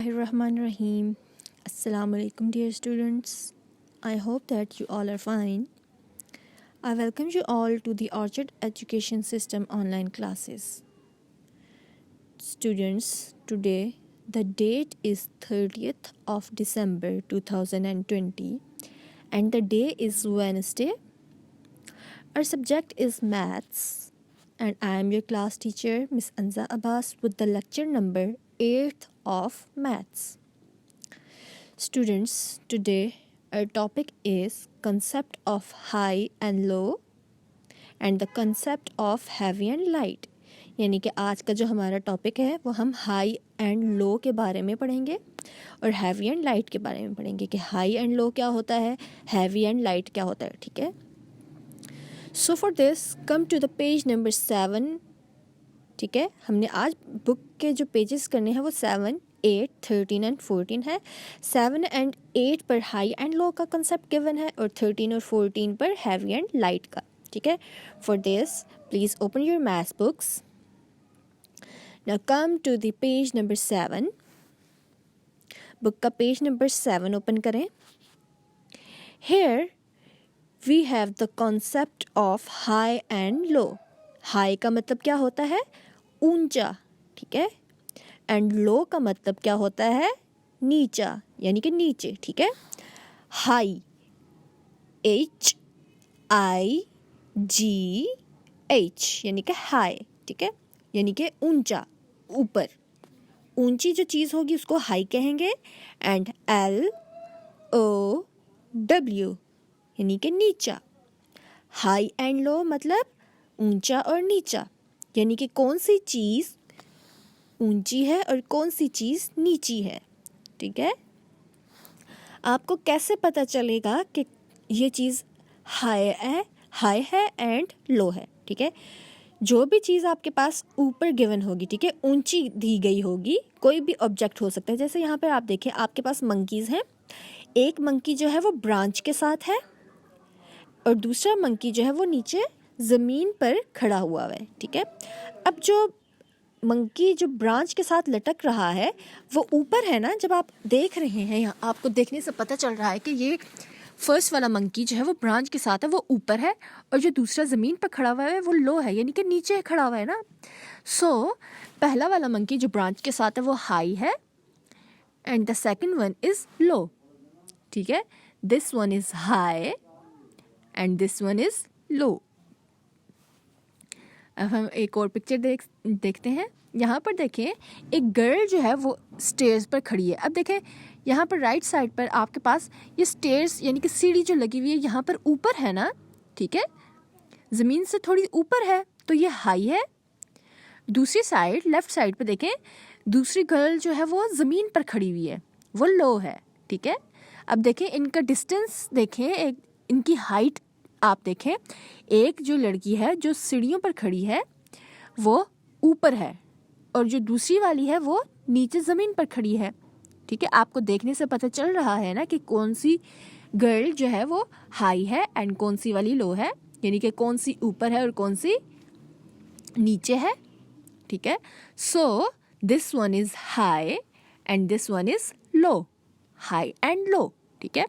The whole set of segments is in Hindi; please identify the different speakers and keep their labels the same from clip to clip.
Speaker 1: Bismillahirrahmanirrahim. Assalamu alaikum, dear students. I hope that you all are fine. I welcome you all to the Orchard Education System online classes. Students, today the date is 30th of December 2020 and the day is Wednesday. Our subject is maths and I am your class teacher, Miss Anza Abbas, with the lecture number 8th of maths. Students, today our topic is concept of high and low and the concept of heavy and light. यानी कि आज का जो हमारा टॉपिक है वो हम हाई एंड लो के बारे में पढ़ेंगे और हैवी एंड लाइट के बारे में पढ़ेंगे कि हाई एंड लो क्या होता है, हैवी एंड लाइट क्या होता है. ठीक है. So for this come to the page number 7. ठीक है, हमने आज बुक के जो पेजेस करने हैं वो 7, 8, 13 एंड 14 है. 7 एंड 8 पर हाई एंड लो का कंसेप्ट गिवन है और 13 और 14 पर हैवी एंड लाइट का. ठीक है. For this please open your maths books. Now come to the page number 7. Book का पेज नंबर 7 ओपन करें. Here we have the concept of high and low. High का मतलब क्या होता है, ऊंचा. ठीक है. एंड लो का मतलब क्या होता है, नीचा, यानी कि नीचे. ठीक है. हाई, HIGH, यानी कि हाई. ठीक है, यानी कि ऊंचा, ऊपर. ऊंची जो चीज़ होगी उसको हाई कहेंगे. एंड LOW, यानी कि नीचा. हाई एंड लो मतलब ऊंचा और नीचा, यानी कि कौन सी चीज़ ऊंची है और कौन सी चीज़ नीची है. ठीक है. आपको कैसे पता चलेगा कि ये चीज़ हाई है एंड लो है. ठीक है. जो भी चीज़ आपके पास ऊपर गिवन होगी, ठीक है, ऊंची दी गई होगी, कोई भी ऑब्जेक्ट हो सकता है. जैसे यहाँ पर आप देखें, आपके पास मंकीज़ हैं. एक मंकी जो है वो ब्रांच के साथ है और दूसरा मंकी जो है वो नीचे ज़मीन पर खड़ा हुआ है. ठीक है. अब जो मंकी जो ब्रांच के साथ लटक रहा है वो ऊपर है ना. जब आप देख रहे हैं, यहाँ आपको देखने से पता चल रहा है कि ये फर्स्ट वाला मंकी जो है वो ब्रांच के साथ है, वो ऊपर है, और जो दूसरा ज़मीन पर खड़ा हुआ है वो लो है, यानी कि नीचे खड़ा हुआ है ना. सो पहला वाला मंकी जो ब्रांच के साथ है वो हाई है and the second one is low. ठीक है. This one is high and this one is low. अब हम एक और पिक्चर देखते हैं. यहाँ पर देखें, एक गर्ल जो है वो स्टेयर्स पर खड़ी है. अब देखें यहाँ पर राइट साइड पर आपके पास ये स्टेयर्स यानी कि सीढ़ी जो लगी हुई है यहाँ पर ऊपर है ना. ठीक है, ज़मीन से थोड़ी ऊपर है, तो ये हाई है. दूसरी साइड लेफ़्ट साइड पर देखें, दूसरी गर्ल जो है वो ज़मीन पर खड़ी हुई है, वो लो है. ठीक है. अब देखें इनका डिस्टेंस देखें, एक इनकी हाइट आप देखें. एक जो लड़की है जो सीढ़ियों पर खड़ी है वो ऊपर है और जो दूसरी वाली है वो नीचे ज़मीन पर खड़ी है. ठीक है. आपको देखने से पता चल रहा है ना कि कौन सी गर्ल जो है वो हाई है एंड कौन सी वाली लो है, यानी कि कौन सी ऊपर है और कौन सी नीचे है. ठीक है. So this one is high and this one is low. High and लो. ठीक है.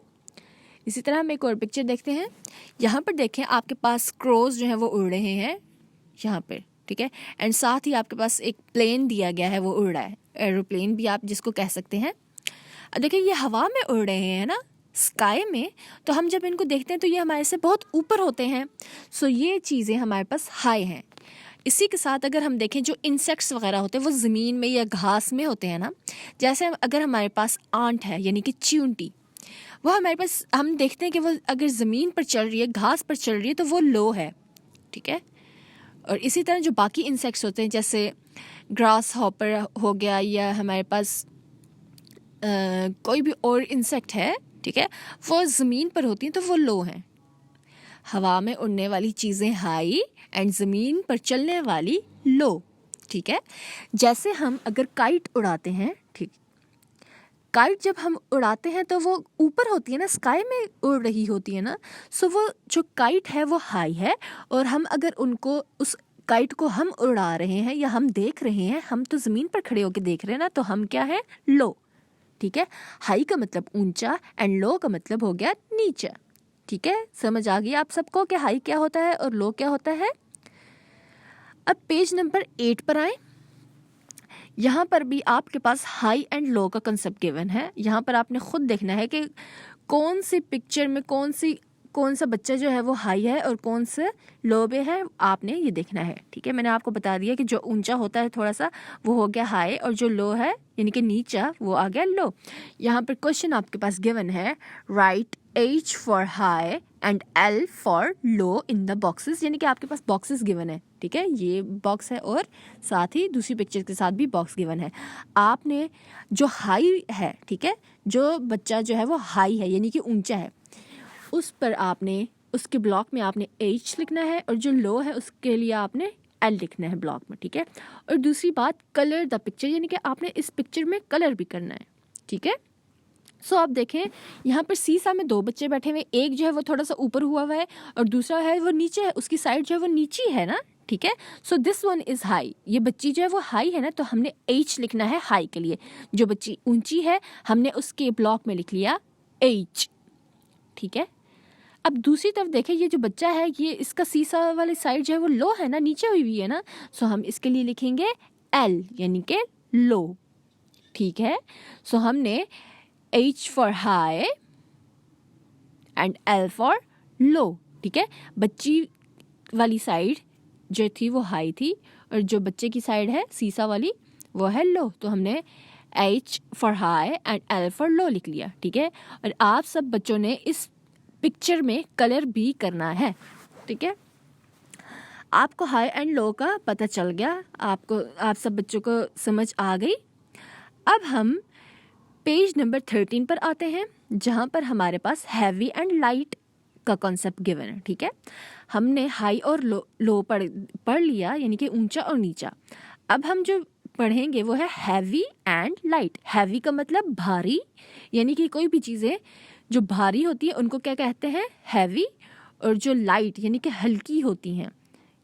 Speaker 1: इसी तरह हम एक और पिक्चर देखते हैं. यहाँ पर देखें, आपके पास क्रोज जो है वो उड़ रहे हैं यहाँ पर. ठीक है. एंड साथ ही आपके पास एक प्लेन दिया गया है, वो उड़ रहा है, एरोप्लेन भी आप जिसको कह सकते हैं. अब देखिए ये हवा में उड़ रहे हैं ना, स्काई में. तो हम जब इनको देखते हैं तो ये हमारे से बहुत ऊपर होते हैं. सो ये चीज़ें हमारे पास हाई हैं. इसी के साथ अगर हम देखें, जो इंसेक्ट्स वगैरह होते हैं वो ज़मीन में या घास में होते हैं ना. जैसे अगर हमारे पास आंट है यानी कि चींटी, वो हमारे पास हम देखते हैं कि वो अगर ज़मीन पर चल रही है, घास पर चल रही है, तो वो लो है. ठीक है. और इसी तरह जो बाकी इंसेक्ट्स होते हैं जैसे ग्रास हॉपर हो गया या हमारे पास कोई भी और इंसेक्ट है, ठीक है, वो ज़मीन पर होती हैं तो वो लो हैं. हवा में उड़ने वाली चीज़ें हाई एंड ज़मीन पर चलने वाली लो. ठीक है. जैसे हम अगर काइट उड़ाते हैं, ठीक, काइट जब हम उड़ाते हैं तो वो ऊपर होती है ना, स्काई में उड़ रही होती है ना. सो वो जो काइट है वो हाई है, और हम अगर उनको उस काइट को हम उड़ा रहे हैं या हम देख रहे हैं, हम तो ज़मीन पर खड़े होकर देख रहे हैं ना, तो हम क्या है, लो. ठीक है। हाई का मतलब ऊंचा एंड लो का मतलब हो गया नीचा, ठीक है। समझ आ गई आप सबको कि हाई क्या होता है और लो क्या होता है। अब पेज नंबर 8 पर आए। यहाँ पर भी आपके पास हाई एंड लो का कंसेप्ट गिवन है। यहाँ पर आपने खुद देखना है कि कौन सी पिक्चर में कौन सा बच्चा जो है वो हाई है और कौन से लो पे है, आपने ये देखना है, ठीक है। मैंने आपको बता दिया कि जो ऊंचा होता है थोड़ा सा वो हो गया हाई और जो लो है यानी कि नीचा वो आ गया लो। यहाँ पर क्वेश्चन आपके पास गिवन है, right H for high and L for low in the boxes, यानी कि आपके पास बॉक्सेस गिवन है, ठीक है। ये बॉक्स है और साथ ही दूसरी पिक्चर के साथ भी बॉक्स गिवन है। आपने जो हाई है, ठीक है, जो बच्चा जो है वो हाई है यानी कि ऊंचा है, उस पर आपने उसके ब्लॉक में आपने H लिखना है और जो लो है उसके लिए आपने L लिखना है ब्लॉक में, ठीक है। और दूसरी बात, कलर द पिक्चर, यानी कि आपने इस पिक्चर में कलर भी करना है, ठीक है। सो आप देखें यहाँ पर सीसा में 2 बच्चे बैठे हुए, एक जो है वो थोड़ा सा ऊपर हुआ हुआ है और दूसरा है वो नीचे है, उसकी साइड जो है वो नीची है ना, ठीक है। So this one is high, ये बच्ची जो है वो हाई है ना, तो हमने H लिखना है हाई के लिए। जो बच्ची ऊंची है हमने उसके ब्लॉक में लिख लिया H, ठीक है। अब दूसरी तरफ देखें, ये जो बच्चा है ये इसका सीसा वाली साइड जो है वो लो है ना, नीचे हुई है ना, सो हम इसके लिए लिखेंगे L यानी कि लो, ठीक है। सो हमने H for high and L for low, ठीक है। बच्ची वाली साइड जो थी वो हाई थी और जो बच्चे की साइड है सीसा वाली वो है लो, तो हमने H for high and L for low लिख लिया, ठीक है। और आप सब बच्चों ने इस पिक्चर में कलर भी करना है, ठीक है। आपको हाई एंड लो का पता चल गया, आप सब बच्चों को समझ आ गई। अब हम पेज नंबर 13 पर आते हैं, जहाँ पर हमारे पास हैवी एंड लाइट का कॉन्सेप्ट गिवन है, ठीक है। हमने हाई और लो पढ़ लिया यानी कि ऊंचा और नीचा। अब हम जो पढ़ेंगे वो है हैवी एंड लाइट। हैवी का मतलब भारी, यानी कि कोई भी चीज़ें जो भारी होती है उनको क्या कहते हैं, हैवी। और जो लाइट यानी कि हल्की होती हैं,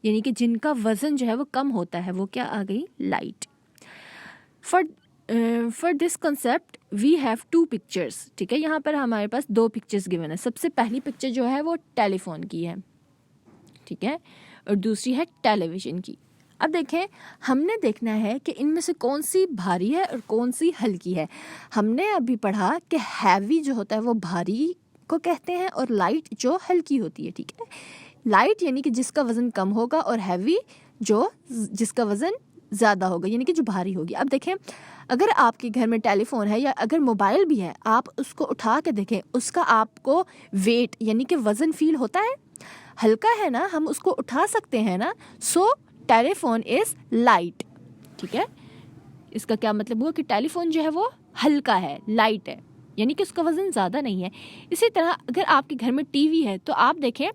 Speaker 1: यानी कि जिनका वज़न जो है वो कम होता है, वो क्या आ गई, light. For this concept we have 2 pictures, ठीक है। यहाँ पर हमारे पास 2 पिक्चर्स गिवन है। सबसे पहली पिक्चर जो है वो टेलीफोन की है, ठीक है, और दूसरी है टेलीविज़न की। अब देखें, हमने देखना है कि इनमें से कौन सी भारी है और कौन सी हल्की है। हमने अभी पढ़ा कि हैवी जो होता है वो भारी को कहते हैं और लाइट जो हल्की होती है, ठीक है। लाइट यानी कि जिसका वज़न कम होगा और हैवी जिसका वज़न ज़्यादा होगा यानी कि जो भारी होगी। अब देखें, अगर आपके घर में टेलीफोन है या अगर मोबाइल भी है, आप उसको उठा के देखें, उसका आपको वेट यानी कि वज़न फील होता है, हल्का है ना, हम उसको उठा सकते हैं ना। सो टेलीफोन इज़ लाइट, ठीक है। इसका क्या मतलब हुआ कि टेलीफोन जो है वो हल्का है, लाइट है, यानी कि उसका वज़न ज़्यादा नहीं है। इसी तरह अगर आपके घर में टीवी है तो आप देखें,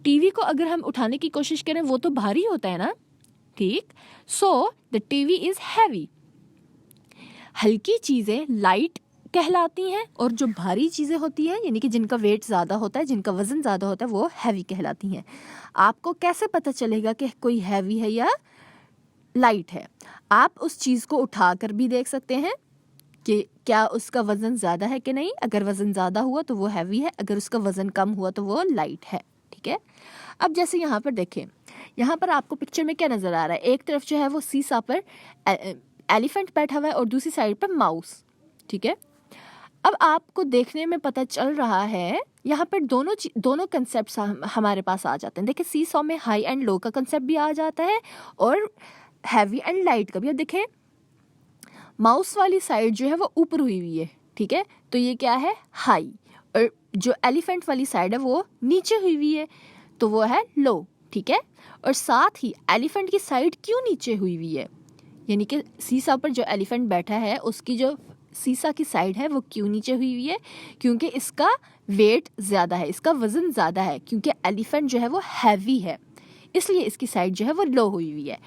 Speaker 1: टीवी को अगर हम उठाने की कोशिश करें वो तो भारी होता है ना, ठीक। So the TV is heavy. हल्की चीज़ें लाइट कहलाती हैं और जो भारी चीज़ें होती हैं यानी कि जिनका वेट ज़्यादा होता है, जिनका वज़न ज़्यादा होता है, वो हैवी कहलाती हैं। आपको कैसे पता चलेगा कि कोई हैवी है या लाइट है? आप उस चीज़ को उठा कर भी देख सकते हैं कि क्या उसका वज़न ज़्यादा है कि नहीं। अगर वज़न ज़्यादा हुआ तो वो हैवी है, अगर उसका वज़न कम हुआ तो वो लाइट है, ठीक है। अब जैसे यहाँ पर देखें, यहाँ पर आपको पिक्चर में क्या नज़र आ रहा है, एक तरफ जो है वो सीसा पर एलिफेंट बैठा हुआ है और दूसरी साइड पर माउस, ठीक है। अब आपको देखने में पता चल रहा है, यहाँ पर दोनों कंसेप्ट हमारे पास आ जाते हैं। देखिए, सी सॉ में हाई एंड लो का कंसेप्ट भी आ जाता है और हैवी एंड लाइट का भी। अब देखें, माउस वाली साइड जो है वो ऊपर हुई हुई है, ठीक है, तो ये क्या है, हाई। और जो एलिफेंट वाली साइड है वो नीचे हुई हुई है, तो वो है लो, ठीक है। और साथ ही एलिफेंट की साइड क्यों नीचे हुई हुई है, यानी कि सीसा पर जो एलिफेंट बैठा है उसकी जो सीसा की साइड है वो क्यों नीचे हुई हुई है, क्योंकि इसका वेट ज़्यादा है, इसका वज़न ज़्यादा है, क्योंकि एलिफेंट जो है वो हैवी है, इसलिए इसकी साइड जो है वो लो हुई हुई है।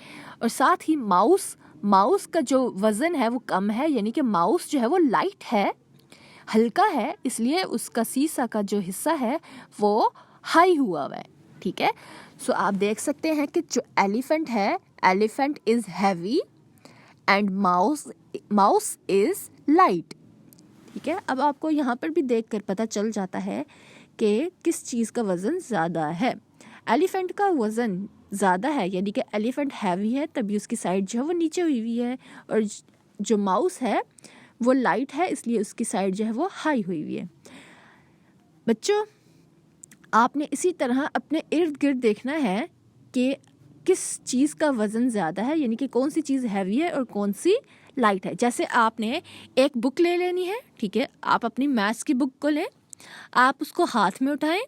Speaker 1: और साथ ही माउस का जो वज़न है वो कम है, यानी कि माउस जो है वो लाइट है, हल्का है, इसलिए उसका सीसा का जो हिस्सा है वो हाई हुआ है, ठीक है। सो आप देख सकते हैं कि जो एलिफेंट है, elephant is heavy and mouse is light, ठीक है। अब आपको यहाँ पर भी देख कर पता चल जाता है कि किस चीज़ का वज़न ज़्यादा है। एलिफेंट का वज़न ज़्यादा है, यानी कि एलिफेंट हैवी है, तभी उसकी साइड जो है वो नीचे हुई हुई है, और जो माउस है वो लाइट है, इसलिए उसकी साइड जो है वो हाई हुई हुई है। बच्चों, आपने इसी तरह अपने इर्द गिर्द देखना है कि किस चीज़ का वज़न ज़्यादा है, यानी कि कौन सी चीज़ हैवी है और कौन सी लाइट है। जैसे आपने एक बुक ले लेनी है, ठीक है, आप अपनी मैथ्स की बुक को लें, आप उसको हाथ में उठाएं,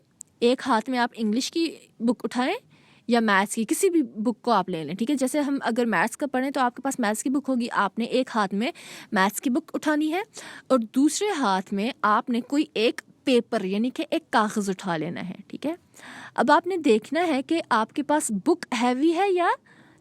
Speaker 1: एक हाथ में आप इंग्लिश की बुक उठाएं या मैथ्स की किसी भी बुक को आप ले लें, ठीक है। जैसे हम अगर मैथ्स का पढ़ें तो आपके पास मैथ्स की बुक होगी, आपने एक हाथ में मैथ्स की बुक उठानी है और दूसरे हाथ में आपने कोई एक पेपर यानी कि एक कागज़ उठा लेना है, ठीक है। अब आपने देखना है कि आपके पास बुक हैवी है या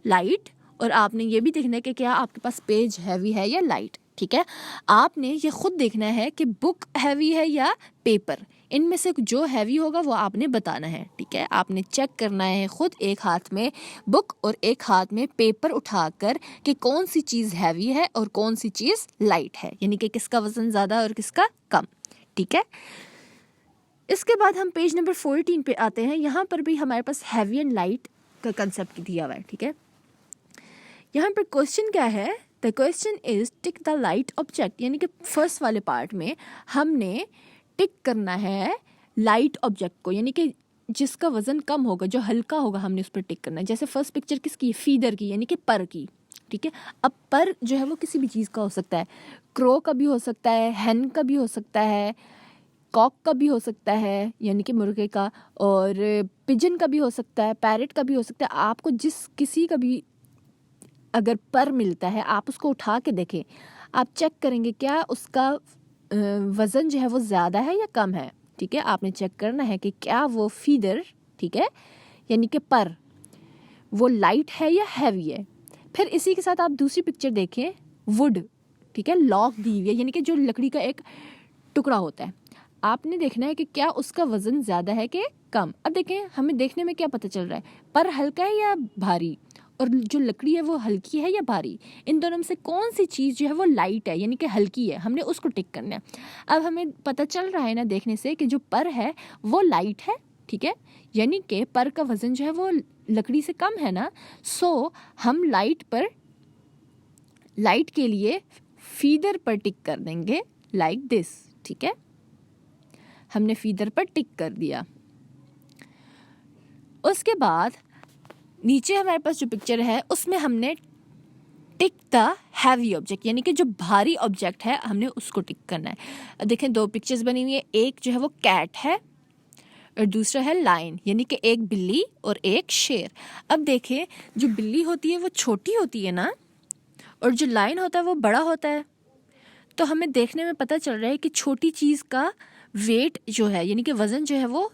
Speaker 1: लाइट, और आपने ये भी देखना है कि क्या आपके पास पेज हैवी है या लाइट, ठीक है। आपने ये खुद देखना है कि बुक हैवी है या पेपर, इनमें से जो हैवी होगा वो आपने बताना है, ठीक है। आपने चेक करना है खुद, एक हाथ में बुक और एक हाथ में पेपर उठाकर कि कौन सी चीज़ हैवी है और कौन सी चीज़ लाइट है, यानी कि किसका वज़न ज़्यादा और किसका कम, ठीक है। इसके बाद हम पेज नंबर 14 पे आते हैं। यहाँ पर भी हमारे पास हैवी एंड लाइट का कंसेप्ट दिया हुआ है, ठीक है। यहाँ पर क्वेश्चन क्या है, the question is tick the light object, यानी कि फर्स्ट वाले पार्ट में हमने टिक करना है लाइट ऑब्जेक्ट को, यानी कि जिसका वज़न कम होगा, जो हल्का होगा, हमने उस पर टिक करना है। जैसे फर्स्ट पिक्चर किसकी, फीदर की, यानी कि पर की, ठीक है। अब पर जो है वो किसी भी चीज़ का हो सकता है, क्रो का भी हो सकता है, हैन का भी हो सकता है, कॉक का भी हो सकता है यानी कि मुर्गे का, और पिजन का भी हो सकता है, पैरेट का भी हो सकता है। आपको जिस किसी का भी अगर पर मिलता है, आप उसको उठा के देखें, आप चेक करेंगे क्या उसका वज़न जो है वो ज़्यादा है या कम है, ठीक है। आपने चेक करना है कि क्या वो फीदर, ठीक है, यानी कि पर, वो लाइट है या हैवी है। फिर इसी के साथ आप दूसरी पिक्चर देखें, वुड, ठीक है, लॉग दी हुई है, यानी कि जो लकड़ी का एक टुकड़ा होता है। आपने देखना है कि क्या उसका वज़न ज़्यादा है कि कम। अब देखें, हमें देखने में क्या पता चल रहा है, पर हल्का है या भारी, और जो लकड़ी है वो हल्की है या भारी। इन दोनों में से कौन सी चीज़ जो है वो लाइट है, यानी कि हल्की है, हमने उसको टिक करना है। अब हमें पता चल रहा है ना देखने से कि जो पर है वो लाइट है, ठीक है, यानी कि पर का वज़न जो है वो लकड़ी से कम है ना। सो हम लाइट के लिए फीदर पर टिक कर देंगे लाइक दिस, ठीक है। हमने फीदर पर टिक कर दिया। उसके बाद नीचे हमारे पास जो पिक्चर है उसमें हमने टिक द हैवी ऑब्जेक्ट, यानी कि जो भारी ऑब्जेक्ट है हमने उसको टिक करना है। अब देखें, दो पिक्चर्स बनी हुई है, एक जो है वो कैट है और दूसरा है लायन, यानी कि एक बिल्ली और एक शेर। अब देखें, जो बिल्ली होती है वो छोटी होती है ना, और जो लायन होता है वो बड़ा होता है। तो हमें देखने में पता चल रहा है कि छोटी चीज़ का वेट जो है, यानी कि वज़न जो है वो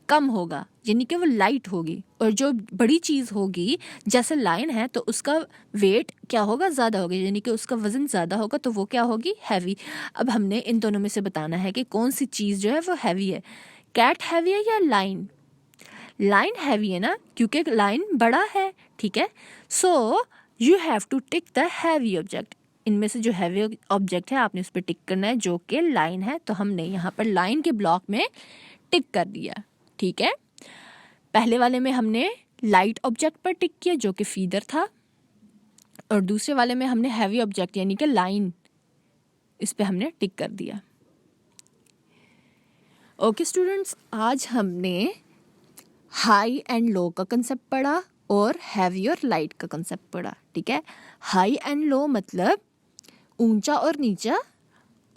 Speaker 1: कम होगा, यानी कि वो लाइट होगी, और जो बड़ी चीज़ होगी जैसे लायन है तो उसका वेट क्या होगा, ज़्यादा होगा, यानी कि उसका वज़न ज़्यादा होगा, तो वो क्या होगी, हैवी। अब हमने इन दोनों में से बताना है कि कौन सी चीज़ जो है वो हैवी है, कैट हैवी है या लायन। लायन हैवी है ना, क्योंकि लायन बड़ा है, ठीक है। So you have to tick the heavy object. इनमें से जो हैवी ऑब्जेक्ट है आपने उस पर टिक करना है, जो कि लाइन है। तो हमने यहाँ पर लाइन के ब्लॉक में टिक कर दिया, ठीक है। पहले वाले में हमने लाइट ऑब्जेक्ट पर टिक किया जो कि फीदर था, और दूसरे वाले में हमने हैवी ऑब्जेक्ट यानी कि लाइन, इस पे हमने टिक कर दिया। ओके स्टूडेंट्स, आज हमने हाई एंड लो का कंसेप्ट पढ़ा और हैवी और लाइट का कंसेप्ट पढ़ा, ठीक है। हाई एंड लो मतलब ऊंचा और नीचा,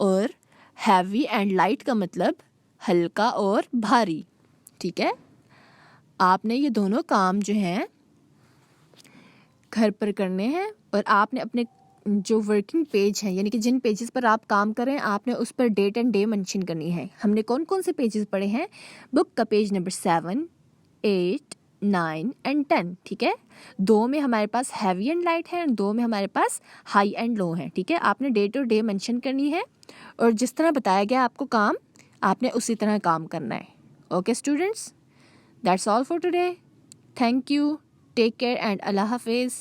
Speaker 1: और हैवी एंड लाइट का मतलब हल्का और भारी, ठीक है। आपने ये दोनों काम जो हैं घर पर करने हैं, और आपने अपने जो वर्किंग पेज हैं, यानी कि जिन पेजेस पर आप काम कर रहे हैं, आपने उस पर डेट एंड डे मेंशन करनी है। हमने कौन कौन से पेजेस पढ़े हैं, बुक का पेज नंबर 7, 8, 9 एंड 10, ठीक है। 2 में हमारे पास हैवी एंड लाइट है, और 2 में हमारे पास हाई एंड लो है, ठीक है। आपने डेट और डे मेंशन करनी है, और जिस तरह बताया गया आपको काम, आपने उसी तरह काम करना है। Okay students, that's all for today. Thank you, take care and अल्लाह हाफिज़।